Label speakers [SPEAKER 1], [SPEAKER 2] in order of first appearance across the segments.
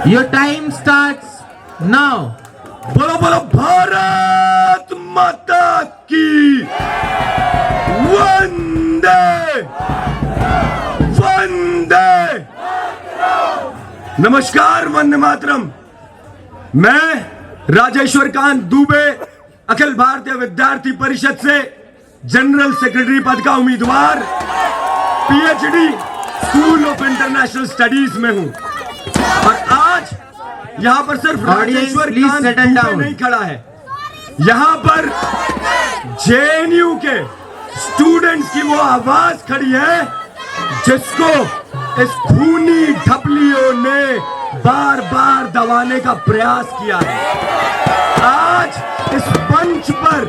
[SPEAKER 1] Your time starts now.
[SPEAKER 2] बोलो बोलो भारत माता की वंदे वंदे। नमस्कार, वंदे मातरम। मैं राजेश्वर कांत दुबे अखिल भारतीय विद्यार्थी परिषद से जनरल सेक्रेटरी पद का उम्मीदवार PhD school of international studies में हूं। और आज यहाँ पर सिर्फ राजेश्वर कांत दुबे नहीं खड़ा है, यहाँ पर जेएनयू के स्टूडेंट्स की वो आवाज खड़ी है जिसको इस खूनी ढपलियों ने बार बार दबाने का प्रयास किया है। आज इस मंच पर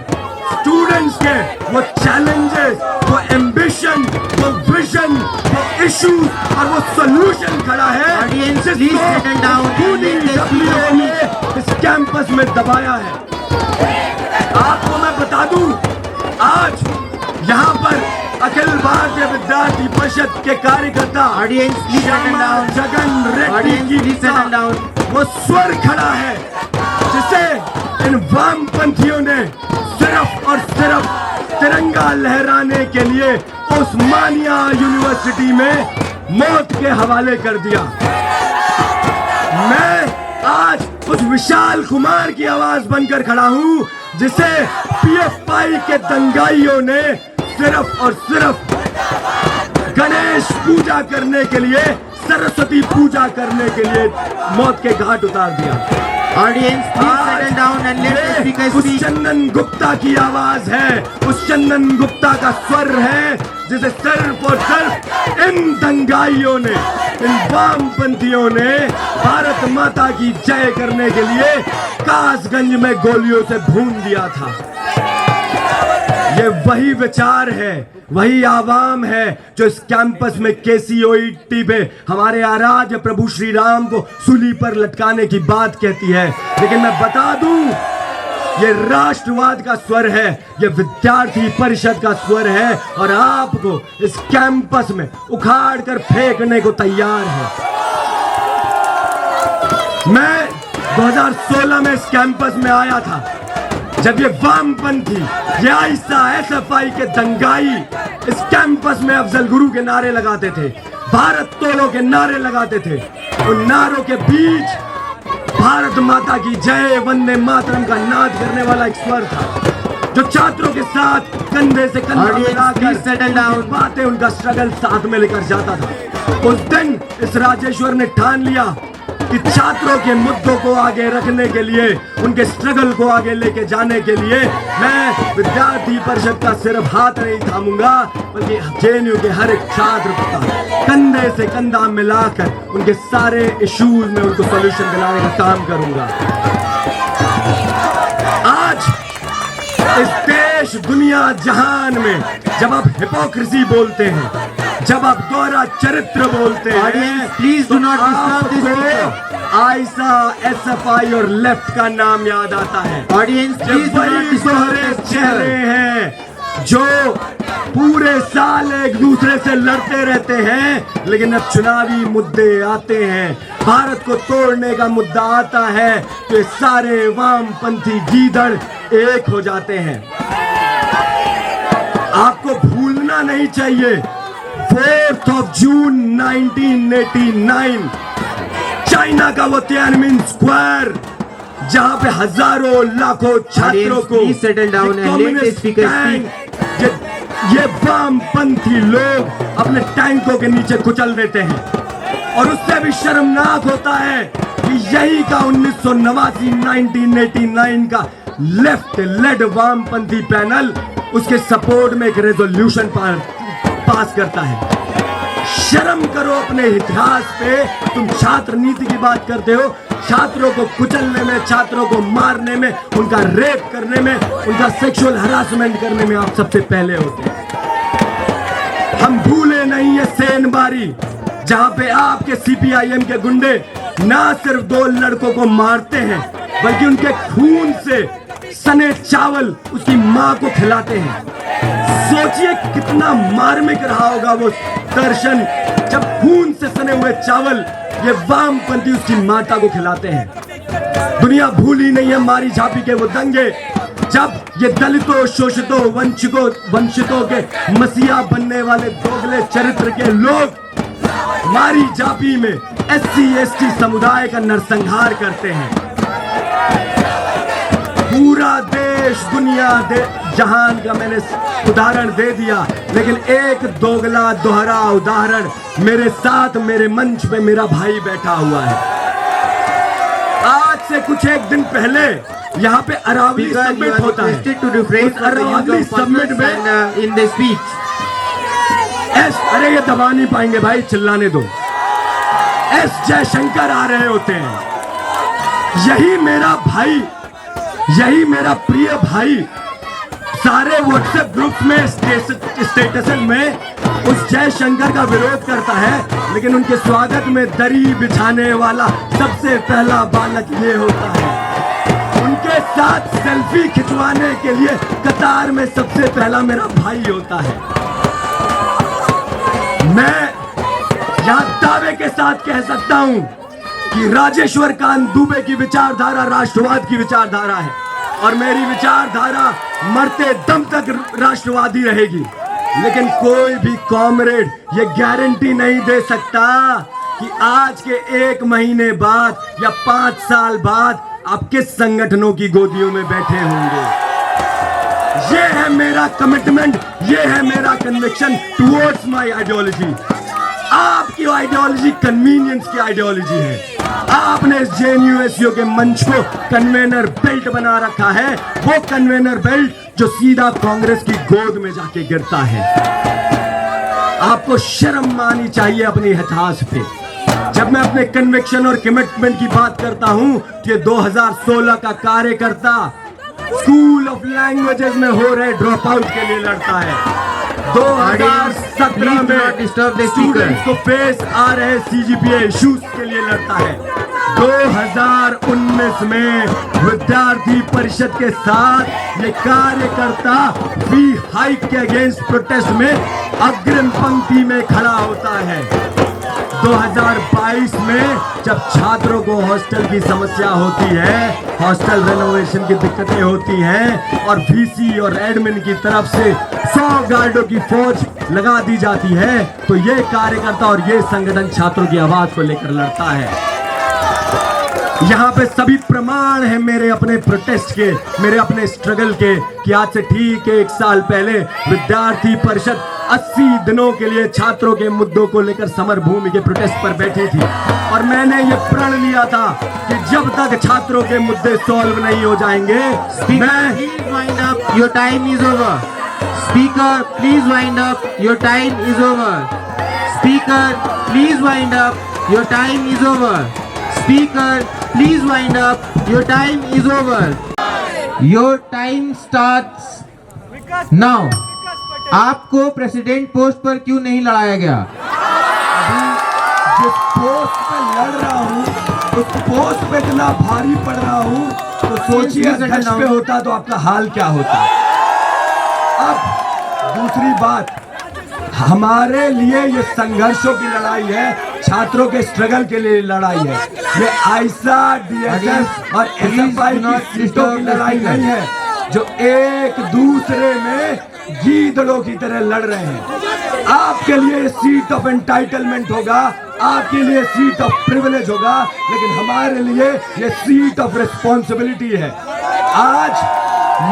[SPEAKER 2] स्टूडेंट्स के वो चैलेंजेस, वो एम्बिशन, वो विजन, वो इश्यूज और वो सॉल्यूशन खड़ा है इस कैंपस में दबाया है। आपको मैं बता दूं, आज यहाँ पर अखिल भारतीय विद्यार्थी परिषद के कार्यकर्ता जगन रेड्डी की वो स्वर खड़ा है जिसे इन वामपंथियों ने सिर्फ और सिर्फ तिरंगा लहराने के लिए उस्मानिया यूनिवर्सिटी में मौत के हवाले कर दिया। मैं आज उस विशाल कुमार की आवाज बनकर खड़ा हूं जिसे पीएफआई के दंगाइयों ने सिर्फ और सिर्फ गणेश पूजा करने के लिए, सरस्वती पूजा करने के लिए मौत के घाट उतार दिया।
[SPEAKER 1] Audience, please settle down and let the speaker
[SPEAKER 2] उस
[SPEAKER 1] speak.
[SPEAKER 2] चंदन गुप्ता की आवाज है, उस चंदन गुप्ता का स्वर है जिसे सिर्फ और सिर्फ इन दंगाइयों ने, इन वामपंथियों ने भारत माता की जय करने के लिए कासगंज में गोलियों से भून दिया था। ये वही विचार है, वही आवाम है जो इस कैंपस में केसीओईटी पे हमारे आराध्य प्रभु श्री राम को सूली पर लटकाने की बात कहती है। लेकिन मैं बता दूं, ये राष्ट्रवाद का स्वर है, ये विद्यार्थी परिषद का स्वर है और आपको इस कैंपस में उखाड़ कर फेंकने को तैयार है। मैं 2016 में इस कैंपस में आया था जब ये वामपंथी, ये आइसा एसएफआई के दंगाई इस कैंपस में अफजल गुरु के नारे लगाते थे, भारत तोड़ो के नारे लगाते थे। उन नारों के बीच भारत माता की जय, वंदे मातरम का नाद करने वाला एक स्वर था जो छात्रों के साथ कंधे से कंधा मिलाकर बातें, उनका स्ट्रगल साथ में लेकर जाता था। उस दिन इस राजेश्वर ने ठान लिया कि छात्रों के मुद्दों को आगे रखने के लिए, उनके स्ट्रगल को आगे लेके जाने के लिए मैं विद्यार्थी परिषद का सिर्फ हाथ नहीं थामूंगा बल्कि जेएनयू के हर एक छात्र का कंधे से कंधा मिलाकर उनके सारे इश्यूज में उनको सॉल्यूशन दिलाने का काम करूंगा। आज इस देश, दुनिया, जहान में जब आप हिपोक्रेसी बोलते हैं, जब आप दोहरा चरित्र बोलते हैं,
[SPEAKER 1] please do not disturb this speaker.
[SPEAKER 2] ISA, SFI और लेफ्ट का नाम याद आता है।
[SPEAKER 1] Audience, please do not disturb this
[SPEAKER 2] चेहरे हैं जो पूरे साल एक दूसरे से लड़ते रहते हैं, लेकिन अब चुनावी मुद्दे आते हैं, भारत को तोड़ने का मुद्दा आता है तो ये सारे वामपंथी गीदड़ एक हो जाते हैं। आपको भूलना नहीं चाहिए 4 जून 1989 चाइना का वो तियानमिन स्क्वायर जहां पे हजारों लाखों छात्रों को ये वामपंथी लोग अपने टैंकों के नीचे कुचल देते हैं। और उससे भी शर्मनाक होता है कि यही का 1989 का लेफ्ट लेड वामपंथी पैनल उसके सपोर्ट में एक रेजोल्यूशन पास करता है। शर्म करो अपने इतिहास पे। तुम छात्र नीति की बात करते हो, छात्रों को कुचलने में, छात्रों को मारने में, उनका रेप करने में, उनका सेक्सुअल हरासमेंट करने में आप सबसे पहले होते हैं। हम भूले नहीं ये सेनबारी जहां पे आपके सीपीआईएम के गुंडे ना सिर्फ 2 लड़कों को मारते हैं बल्कि उनके खून से सने चावल उसकी मां को खिलाते हैं। सोचिए कितना मार्मिक रहा होगा वो दर्शन जब खून से सने हुए चावल ये वामपंथी उसकी माता को खिलाते हैं। दुनिया भूली नहीं है मारी झापी के वो दंगे, जब ये दलितों, शोषितों, वंचितों के मसीहा बनने वाले दोगले चरित्र के लोग मारी झापी में SC/ST समुदाय का नरसंहार करते हैं। पूरा देश, दुनिया, जहान का मैंने उदाहरण दे दिया, लेकिन एक दोगला दोहरा उदाहरण मेरे साथ मेरे मंच पे मेरा भाई बैठा हुआ है। आज से कुछ एक दिन पहले यहाँ पे अरावली समिट होता है। उस अरावली समिट में
[SPEAKER 1] in the speech.
[SPEAKER 2] अरे ये दबा नहीं पाएंगे भाई, चिल्लाने दो। S जयशंकर आ रहे होते हैं। यही मेरा भाई, यही मेरा प्रिय भाई सारे व्हाट्सएप ग्रुप में स्टेटस में उस जयशंकर का विरोध करता है, लेकिन उनके स्वागत में दरी बिछाने वाला सबसे पहला बालक ये होता है। उनके साथ सेल्फी खिंचवाने के लिए कतार में सबसे पहला मेरा भाई होता है। मैं यहां दावे के साथ कह सकता हूं कि राजेश्वर कांत दुबे की विचारधारा राष्ट्रवाद की विचारधारा है, और मेरी विचारधारा मरते दम तक राष्ट्रवादी रहेगी। लेकिन कोई भी कॉमरेड ये गारंटी नहीं दे सकता कि आज के 1 महीने बाद या 5 साल बाद आप किस संगठनों की गोदियों में बैठे होंगे। ये है मेरा कमिटमेंट, ये है मेरा कन्विक्शन टुवर्ड्स माय आइडियोलॉजी। आपकी आइडियोलॉजी कन्वीनियंस की आइडियोलॉजी है। आपने इस JNU-SU के मंच को कन्वेनर बेल्ट बना रखा है, वो कन्वेनर बेल्ट जो सीधा कांग्रेस की गोद में जाके गिरता है। आपको शर्म आनी चाहिए अपने इतिहास पे। जब मैं अपने कन्विक्शन और कमिटमेंट की बात करता हूं कि 2016 का कार्यकर्ता स्कूल ऑफ लैंग्वेजेस में हो रहे ड्रॉप आउट के लिए लड़ता है। 2017 में स्टूडेंट्स को फेस आ रहे CGPA इश्यूज के लिए लड़ता है। 2019 में विद्यार्थी परिषद के साथ ये कार्यकर्ता फी हाइक के अगेंस्ट प्रोटेस्ट में अग्रिम पंक्ति में खड़ा होता है। 2022 में जब छात्रों को हॉस्टल की समस्या होती है, हॉस्टल रेनोवेशन की दिक्कतें होती हैं और VC और एडमिन की तरफ से 100 गार्डों की फौज लगा दी जाती है, तो ये कार्यकर्ता और ये संगठन छात्रों की आवाज को लेकर लड़ता है। यहाँ पे सभी प्रमाण है मेरे अपने प्रोटेस्ट के, मेरे अपने स्ट्रगल के, कि आज से ठीक 1 साल पहले विद्यार्थी परिषद 80 दिनों के लिए छात्रों के मुद्दों को लेकर समर भूमि के प्रोटेस्ट पर बैठी थी, और मैंने ये प्रण लिया था कि जब तक छात्रों के मुद्दे सॉल्व नहीं हो जाएंगे
[SPEAKER 1] Please wind up. Your time is over. Speaker, please wind up. Your time is over. Speaker, please wind up. Your time is over. Speaker, please wind up. Your time is over. Your time starts now. आपको president post पर क्यों नहीं लड़ाया गया?
[SPEAKER 2] जिस post पे लड़ रहा हूँ, उस पोस्ट पे इतना भारी पड़ रहा हूँ, तो सोचिए अध्यक्ष पे होता तो आपका हाल क्या होता। अब दूसरी बात, हमारे लिए ये संघर्षों की लड़ाई है, छात्रों के स्ट्रगल के लिए लड़ाई है। ये आइसा, DSS और SFI की सीटों की लड़ाई नहीं है, जो एक दूसरे में गीदड़ों की तरह लड़ रहे हैं। आपके लिए सीट ऑफ एंटाइटलमेंट होगा, आपके लिए सीट ऑफ प्रिविलेज होगा, लेकिन हमारे लिए ये सीट ऑफ रिस्पॉन्सिबिलिटी है। आज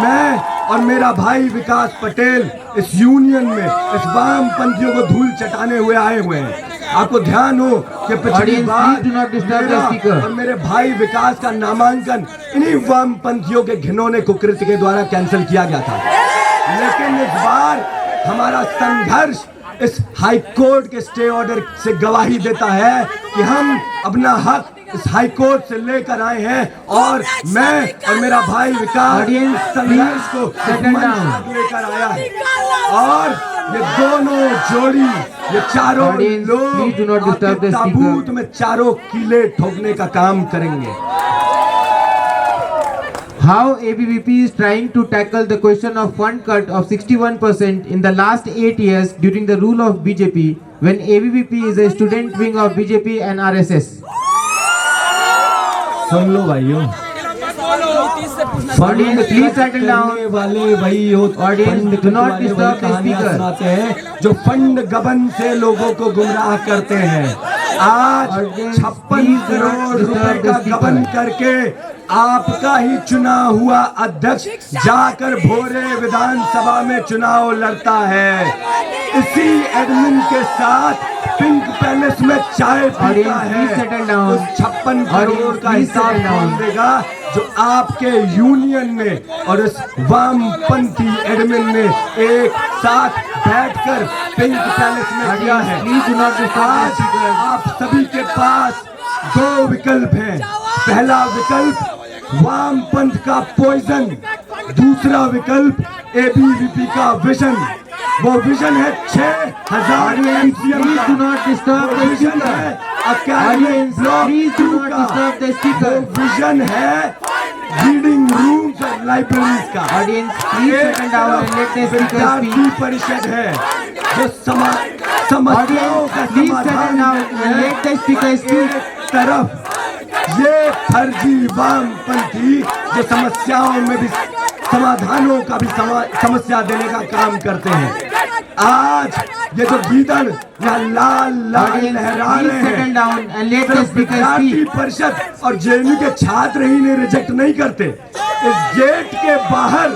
[SPEAKER 2] मैं और मेरा भाई विकास पटेल इस यूनियन में इस वामपंथियों को धूल चटाने हुए आए हुए हैं। आपको ध्यान हो कि पिछली बार मेरा और मेरे भाई विकास का नामांकन इन्हीं वामपंथियों के घिनौने कुकृत्य के द्वारा कैंसिल किया गया था, लेकिन इस बार हमारा संघर्ष इस हाई कोर्ट के स्टे ऑर्डर से गवाही देता है कि हम अपना हक इस हाई कोर्ट से लेकर आए हैं, और मैं और मेरा भाई विकास संघर्ष को लेकर आया है। और ये दोनों जोड़ी, ये चारों लोग ताबूत में चारों कीले ठोकने का काम करेंगे।
[SPEAKER 1] How ABVP is trying to tackle the question of fund cut of 61% in the last 8 years during the rule of BJP, when ABVP is a student wing of BJP and RSS.
[SPEAKER 2] सुन लो भाइयों,
[SPEAKER 1] Audience, please settle down.
[SPEAKER 2] करने वाले वही होते
[SPEAKER 1] Audience, do not disturb the speaker.
[SPEAKER 2] सुनाते हैं जो fund गबन से लोगों को गुमराह करते हैं। आज
[SPEAKER 1] Audience,
[SPEAKER 2] 56
[SPEAKER 1] please do not
[SPEAKER 2] crore
[SPEAKER 1] disturb
[SPEAKER 2] रुपए
[SPEAKER 1] the
[SPEAKER 2] का
[SPEAKER 1] speaker.
[SPEAKER 2] गबन करके आपका ही चुना हुआ अध्यक्ष जाकर भोरे विधानसभा में चुनाव लड़ता है। इसी एडमिन के साथ पिंक पैलेस में चाय पीता
[SPEAKER 1] Audience, please
[SPEAKER 2] है।
[SPEAKER 1] settle down.
[SPEAKER 2] उस 56 करोड़
[SPEAKER 1] Audience,
[SPEAKER 2] का
[SPEAKER 1] please
[SPEAKER 2] हिसाब
[SPEAKER 1] settle down.
[SPEAKER 2] कौन देगा जो आपके यूनियन में और इस वामपंथी एडमिन ने एक साथ बैठकर पिंक पैलेस में किया है।
[SPEAKER 1] Audience, please do not disturb the
[SPEAKER 2] आज
[SPEAKER 1] speaker.
[SPEAKER 2] आप सभी के पास दो विकल्प हैं। पहला विकल्प वामपंथ का पॉइजन, दूसरा विकल्प एबीवीपी का विजन। वो विजन है 6000 एमसीएम
[SPEAKER 1] Please
[SPEAKER 2] का।
[SPEAKER 1] do not disturb
[SPEAKER 2] वो
[SPEAKER 1] the
[SPEAKER 2] विजन
[SPEAKER 1] speaker.
[SPEAKER 2] है academy
[SPEAKER 1] Audience,
[SPEAKER 2] block
[SPEAKER 1] please do
[SPEAKER 2] 2
[SPEAKER 1] not
[SPEAKER 2] का।
[SPEAKER 1] disturb the speaker.
[SPEAKER 2] वो विजन है रीडिंग रूम्स और लाइब्रेरीज का।
[SPEAKER 1] Audience, please
[SPEAKER 2] एक
[SPEAKER 1] settle down and let the
[SPEAKER 2] तरफ
[SPEAKER 1] speaker
[SPEAKER 2] विद्यार्थी
[SPEAKER 1] speak.
[SPEAKER 2] परिषद है जो समस्याओं
[SPEAKER 1] Audience,
[SPEAKER 2] का
[SPEAKER 1] please settle
[SPEAKER 2] समाधान
[SPEAKER 1] down and let the speaker speak.
[SPEAKER 2] एक तरफ ये फर्जी वामपंथी जो समस्याओं में भी समाधानों का भी समस्या देने का काम करते हैं। आज ये जो गीदड़ यहाँ लाल लाल
[SPEAKER 1] Audience,
[SPEAKER 2] लहरा
[SPEAKER 1] please
[SPEAKER 2] रहे
[SPEAKER 1] settle
[SPEAKER 2] हैं,
[SPEAKER 1] down and let the
[SPEAKER 2] सिर्फ
[SPEAKER 1] speaker
[SPEAKER 2] विद्यार्थी
[SPEAKER 1] speak.
[SPEAKER 2] परिषद और जेएनयू के छात्र ही ने रिजेक्ट नहीं करते। इस गेट के बाहर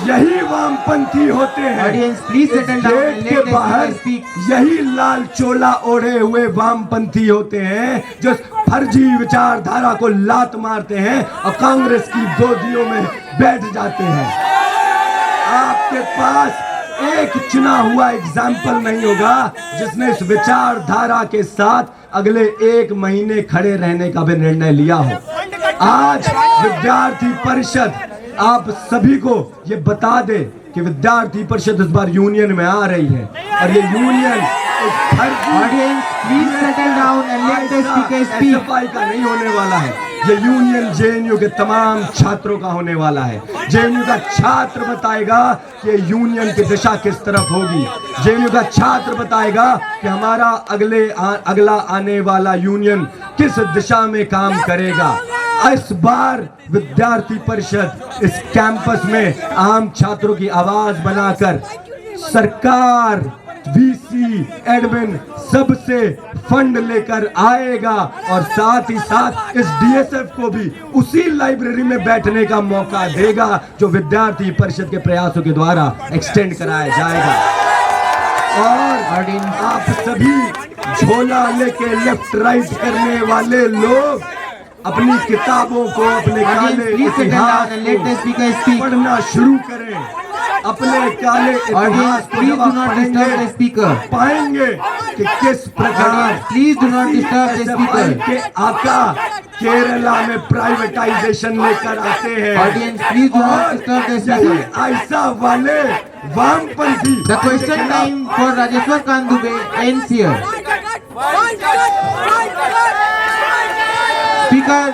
[SPEAKER 2] यही वामपंथी होते हैं।
[SPEAKER 1] Audience, please settle down
[SPEAKER 2] get
[SPEAKER 1] and
[SPEAKER 2] के
[SPEAKER 1] let the
[SPEAKER 2] बाहर
[SPEAKER 1] speaker speak.
[SPEAKER 2] यही लाल चोला ओढ़े हुए वामपंथी होते हैं जो फर्जी विचारधारा को लात मारते हैं और कांग्रेस की गोदियों में बैठ जाते हैं। आपके पास एक चुना हुआ एग्जाम्पल नहीं होगा जिसने इस विचारधारा के साथ अगले 1 महीने खड़े रहने का भी निर्णय लिया हो। आज विद्यार्थी परिषद आप सभी को ये बता दे कि विद्यार्थी परिषद इस बार यूनियन में आ रही है और ये यूनियन एक फर्जी
[SPEAKER 1] Audience, please settle down and let the speaker speak.
[SPEAKER 2] SFI का नहीं होने वाला है। ये यूनियन जेएनयू के तमाम छात्रों का होने वाला है। जेएनयू का छात्र बताएगा कि यूनियन की दिशा किस तरफ होगी। जेएनयू का छात्र बताएगा कि हमारा अगला आने वाला यूनियन किस दिशा में काम करेगा। इस बार विद्यार्थी परिषद इस कैंपस में आम छात्रों की आवाज बनाकर सरकार, वीसी, एडमिन सबसे फंड लेकर आएगा और साथ ही साथ इस डीएसएफ को भी उसी लाइब्रेरी में बैठने का मौका देगा जो विद्यार्थी परिषद के प्रयासों के द्वारा एक्सटेंड कराया जाएगा। और आप सभी झोला लेके लेफ्ट राइट करने वाले लोग अपनी किताबों को, अपने काले
[SPEAKER 1] Please settle
[SPEAKER 2] इतिहास
[SPEAKER 1] down and let the
[SPEAKER 2] को
[SPEAKER 1] speaker speak.
[SPEAKER 2] पढ़ना शुरू करें। अपने काले इतिहास
[SPEAKER 1] Audience,
[SPEAKER 2] को
[SPEAKER 1] please
[SPEAKER 2] जब
[SPEAKER 1] do
[SPEAKER 2] आप
[SPEAKER 1] not
[SPEAKER 2] पढ़ेंगे,
[SPEAKER 1] disturb the speaker.
[SPEAKER 2] पाएंगे कि किस प्रकार
[SPEAKER 1] Audience, please do not disturb the
[SPEAKER 2] SFI
[SPEAKER 1] speaker.
[SPEAKER 2] के आका केरला में प्राइवेटाइजेशन लेकर आते हैं।
[SPEAKER 1] Audience, please do not
[SPEAKER 2] और
[SPEAKER 1] disturb the
[SPEAKER 2] यही
[SPEAKER 1] speaker.
[SPEAKER 2] ऐसा वाले वामपंथी
[SPEAKER 1] The question time for Rajeshwar Kandube ends here. Speaker,